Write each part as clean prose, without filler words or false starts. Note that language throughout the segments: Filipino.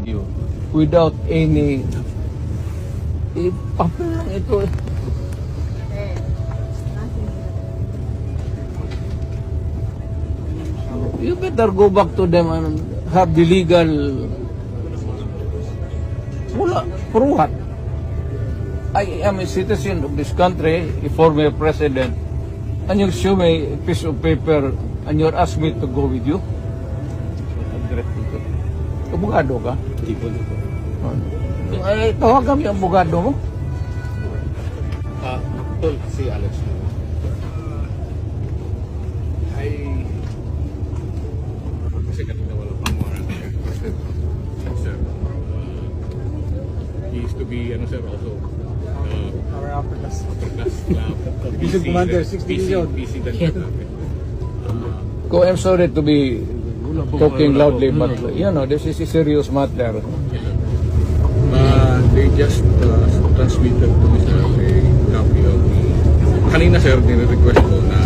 you without any papel lang ito eh. You better go back to them and have the legal. Wala, for what? I am a citizen of this country, a former president, and you show me a piece of paper and you're asking me to go with you? Abogado ka? Hindi po. Ay, tawagan mo yung abogado mo. Tol, si Alex. Kasi kanina wala pang warrant. Sir, he used to be, also, Our upper class. class club. Division Commander, 60 million. PC Dancer namin. Ko, I'm sorry to be talking loudly, but you know, this is a serious matter. They just transmitted to me, sir, a copy of the... Kanina, sir, nire-request ko na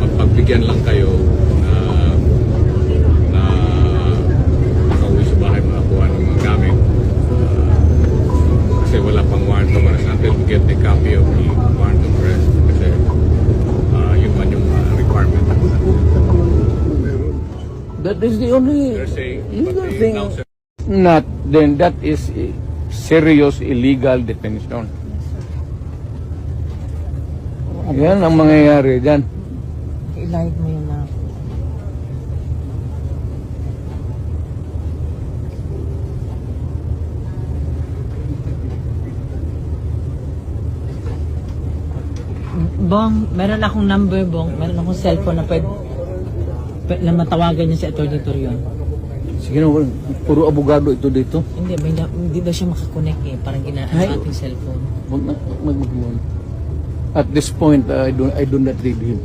magpagbigyan lang kayo na makauwi sa bahay makakuha ng mga gamit. Kasi wala pang warrant of arrest until we get a copy of the warrant of arrest. Kasi yun man yung requirement. That is the only They're saying, legal but thing. now, sir, Not, then that is a serious illegal detention. Yan ang mangyayari dyan. I-live mo yun na. Bong, meron akong number, Bong. Meron akong cellphone na pwede na matawagan niya si Atty. Torion. Sige na, puro abogado ito dito. Hindi, hindi daw siya makakonect eh. Parang ginaan Ay. sa ating cellphone. At this point, I do not read him.